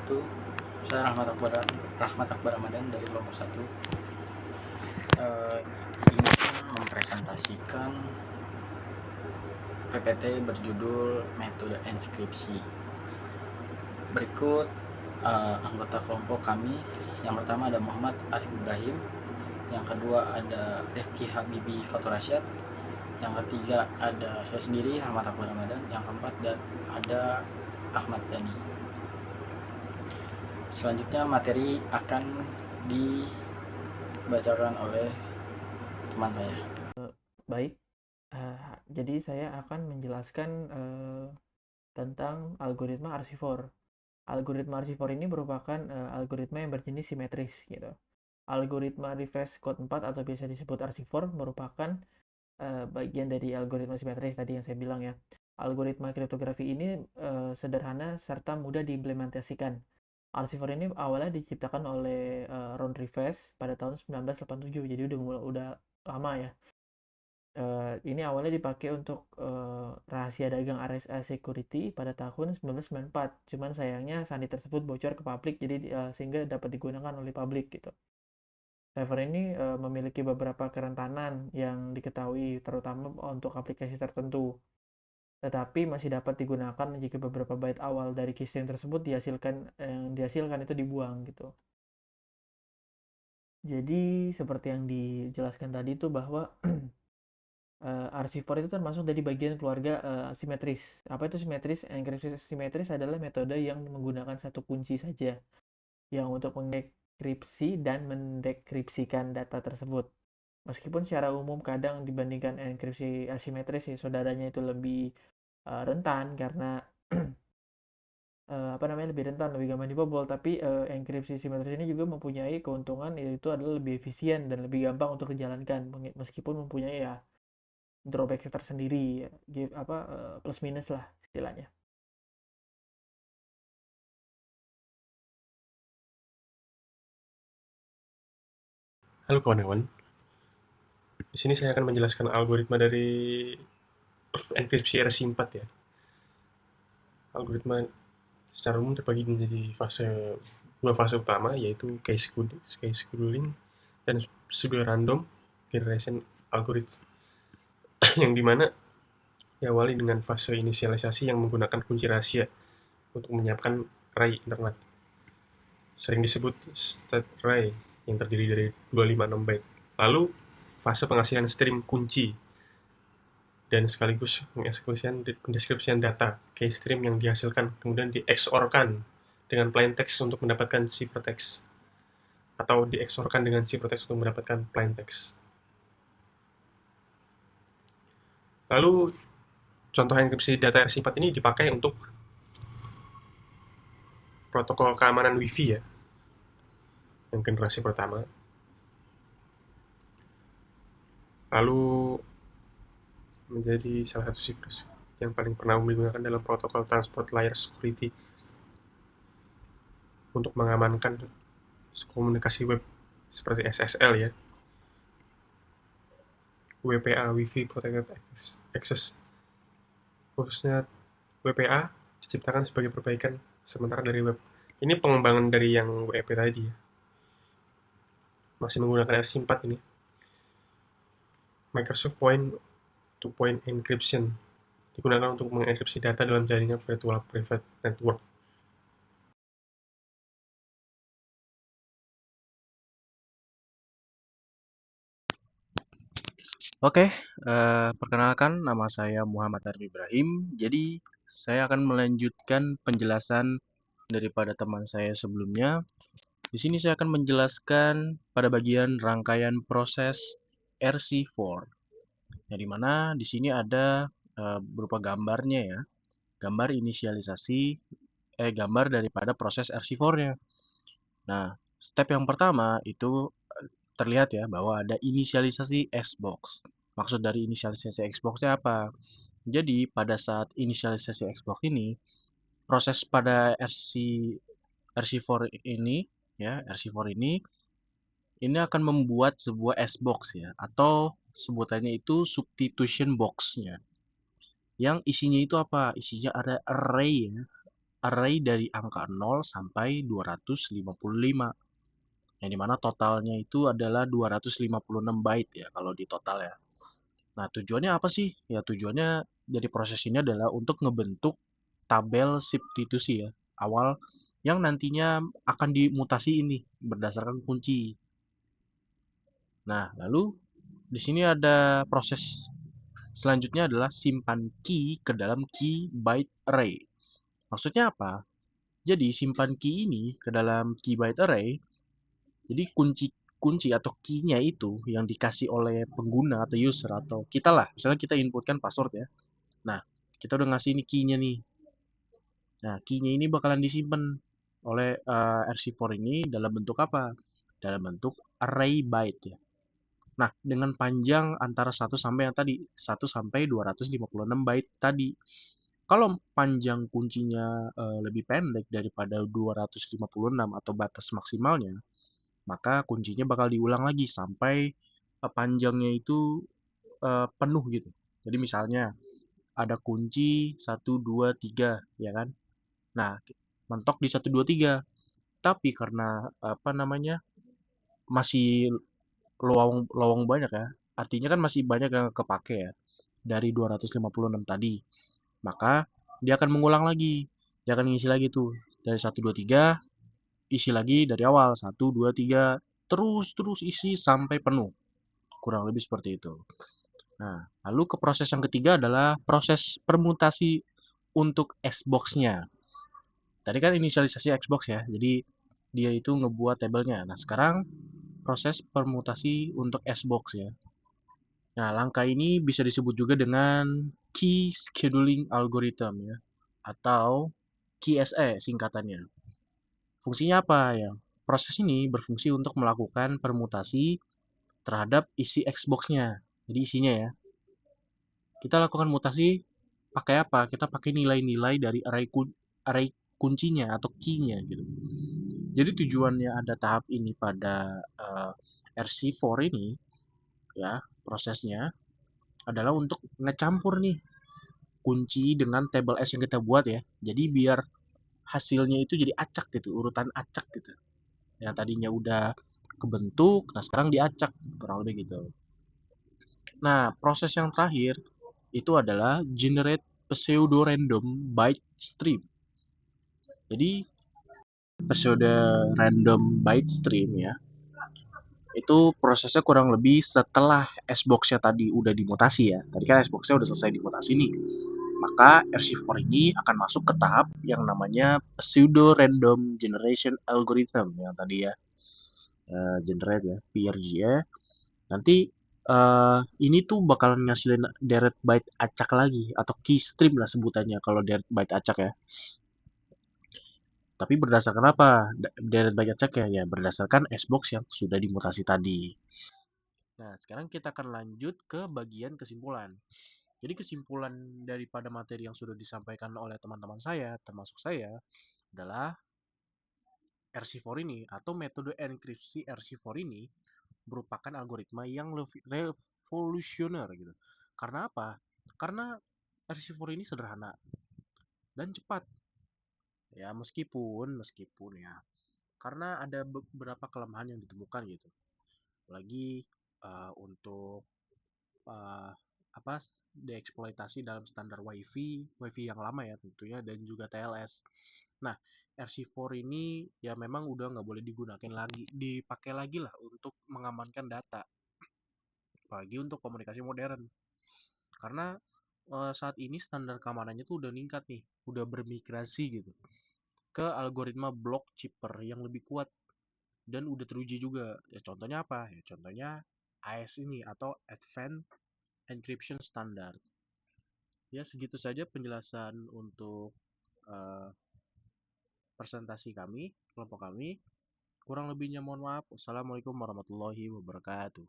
wabarakatuh. Saya Rahmat Akbar Ramadan dari kelompok 1. Ingin mempresentasikan PPT berjudul metode enskripsi. Berikut anggota kelompok kami. Yang pertama ada Muhammad Arif Ibrahim, yang kedua ada Rifki Habibi Faturashad, yang ketiga ada saya sendiri Rahmat Akbar Ramadan, yang keempat dan ada Ahmad Dhani. Selanjutnya materi akan dibacakan oleh teman saya. Baik, jadi saya akan menjelaskan tentang algoritma RC4. Algoritma RC4 ini merupakan algoritma yang berjenis simetris gitu. Algoritma reverse code 4 atau biasa disebut RC4 merupakan bagian dari algoritma simetris tadi yang saya bilang ya. Algoritma kriptografi ini sederhana serta mudah diimplementasikan. RC4 ini awalnya diciptakan oleh Ron Rivest pada tahun 1987, jadi udah lama ya. Ini awalnya dipakai untuk rahasia dagang RSA Security pada tahun 1994. Cuman sayangnya sandi tersebut bocor ke publik, jadi sehingga dapat digunakan oleh publik gitu. Server ini memiliki beberapa kerentanan yang diketahui, terutama untuk aplikasi tertentu. Tetapi masih dapat digunakan jika beberapa byte awal dari keystring tersebut dihasilkan itu dibuang gitu. Jadi seperti yang dijelaskan tadi itu bahwa RC4 itu termasuk dari bagian keluarga simetris. Apa itu simetris? Enkripsi simetris adalah metode yang menggunakan satu kunci saja yang untuk mengekripsi dan mendekripsikan data tersebut. Meskipun secara umum kadang dibandingkan enkripsi asimetris ya saudaranya itu lebih rentan karena lebih rentan, lebih gampang dibobol, tapi enkripsi simetris ini juga mempunyai keuntungan, yaitu adalah lebih efisien dan lebih gampang untuk dijalankan meskipun mempunyai ya drawback tersendiri, plus minus lah istilahnya. Halo kawan-kawan, di sini saya akan menjelaskan algoritma dari enkripsi RC4 ya. Algoritma secara umum terbagi menjadi dua fase utama, yaitu case scheduling dan pseudo random generation algorithm, yang dimana diawali dengan fase inisialisasi yang menggunakan kunci rahasia untuk menyiapkan array internet. Sering disebut state array yang terdiri dari 256 byte. Lalu fase penghasilan stream kunci dan sekaligus pendeskripsian data keystream yang dihasilkan kemudian di-XOR-kan dengan plain text untuk mendapatkan ciphertext atau di-XOR-kan dengan ciphertext untuk mendapatkan plain text. Lalu contoh enkripsi data RC4 ini dipakai untuk protokol keamanan Wi-Fi ya, yang generasi pertama. Lalu menjadi salah satu cipher yang paling pernah digunakan dalam protokol transport layer security untuk mengamankan komunikasi web seperti SSL ya, WPA Wi-Fi Protected Access. Khususnya WPA diciptakan sebagai perbaikan sementara dari web. Ini pengembangan dari yang WEP tadi ya, masih menggunakan RC4 ini. Microsoft Point-to-Point Encryption digunakan untuk mengenkripsi data dalam jaringan virtual private network. Oke, perkenalkan nama saya Muhammad Arif Ibrahim. Jadi, saya akan melanjutkan penjelasan daripada teman saya sebelumnya. Di sini saya akan menjelaskan pada bagian rangkaian proses RC4. Yang dimana di sini ada berupa gambarnya ya. Gambar gambar daripada proses RC4-nya. Nah, step yang pertama itu terlihat ya bahwa ada inisialisasi Xbox. Maksud dari inisialisasi Xbox-nya apa? Jadi pada saat inisialisasi Xbox ini, proses pada RC4 ini ya, RC4 ini akan membuat sebuah Xbox ya, atau sebutannya itu substitution box-nya. Yang isinya itu apa? Isinya ada array ya. array dari angka 0 sampai 255. Yang dimana totalnya itu adalah 256 byte ya kalau di total ya. Nah, tujuannya apa sih? Ya tujuannya dari proses ini adalah untuk ngebentuk tabel substitusi ya, awal yang nantinya akan dimutasi ini berdasarkan kunci. Nah, lalu di sini ada proses selanjutnya adalah simpan key ke dalam key byte array. Maksudnya apa? Jadi simpan key ini ke dalam key byte array. Jadi kunci atau key-nya itu yang dikasih oleh pengguna atau user atau kita lah. Misalnya kita inputkan password ya. Nah, kita udah ngasih ini key-nya nih. Nah, key-nya ini bakalan disimpan oleh RC4 ini dalam bentuk apa? Dalam bentuk array byte ya. Nah, dengan panjang antara 1 sampai yang tadi, 1 sampai 256 byte tadi. Kalau panjang kuncinya lebih pendek daripada 256 atau batas maksimalnya, maka kuncinya bakal diulang lagi sampai panjangnya itu penuh gitu. Jadi misalnya ada kunci 1, 2, 3, ya kan? Nah, mentok di 1, 2, 3. Tapi karena apa namanya masih lowong banyak ya, artinya kan masih banyak yang kepake ya dari 256 tadi. Maka dia akan mengulang lagi. Dia akan ngisi lagi tuh dari 1, 2, 3, isi lagi dari awal 1, 2, 3, terus isi sampai penuh. Kurang lebih seperti itu. Nah, lalu ke proses yang ketiga adalah proses permutasi untuk Xbox-nya. Tadi kan inisialisasi Xbox ya, jadi dia itu ngebuat tabelnya. Nah, sekarang proses permutasi untuk Xbox ya. Nah, langkah ini bisa disebut juga dengan Key Scheduling Algorithm ya, atau KSE singkatannya. Fungsinya apa ya? Proses ini berfungsi untuk melakukan permutasi terhadap isi Xbox-nya. Jadi isinya ya. Kita lakukan mutasi pakai apa? Kita pakai nilai-nilai dari array kuncinya atau key-nya gitu. Jadi tujuannya ada tahap ini pada RC4 ini ya, prosesnya adalah untuk ngecampur nih kunci dengan table S yang kita buat ya. Jadi biar hasilnya itu jadi acak gitu, urutan acak gitu. Yang tadinya udah kebentuk, nah sekarang diacak, kurang lebih gitu. Nah, proses yang terakhir itu adalah generate pseudo random byte stream. Jadi pseudo random byte stream ya, itu prosesnya kurang lebih setelah Xbox-nya tadi udah dimutasi ya. Tadi kan Xbox-nya udah selesai dimutasi nih. Maka RC4 ini akan masuk ke tahap yang namanya pseudo random generation algorithm yang tadi ya, generate ya, PRG ya. Nanti ini tuh bakalan ngasilin deret byte acak lagi atau key stream lah sebutannya kalau deret byte acak ya. Tapi berdasarkan apa deret byte acak ya? Ya berdasarkan Xbox yang sudah dimutasi tadi. Nah, sekarang kita akan lanjut ke bagian kesimpulan. Jadi kesimpulan daripada materi yang sudah disampaikan oleh teman-teman saya, termasuk saya, adalah RC4 ini atau metode enkripsi RC4 ini merupakan algoritma yang revolusioner gitu. Karena apa? Karena RC4 ini sederhana dan cepat. Ya, meskipun ya, karena ada beberapa kelemahan yang ditemukan gitu. Apalagi untuk uh, apa dieksploitasi dalam standar WiFi yang lama ya tentunya dan juga TLS. Nah, RC4 ini ya memang udah nggak boleh digunakan lagi, dipakai lagi lah untuk mengamankan data, apalagi untuk komunikasi modern. Karena saat ini standar keamanannya tuh udah meningkat nih, udah bermigrasi gitu ke algoritma block chipper yang lebih kuat dan udah teruji juga. Ya contohnya apa? Ya contohnya AES ini atau Advanced Encryption Standard. Ya segitu saja penjelasan untuk uh, presentasi kami, kelompok kami. Kurang lebihnya mohon maaf. Wassalamualaikum warahmatullahi wabarakatuh.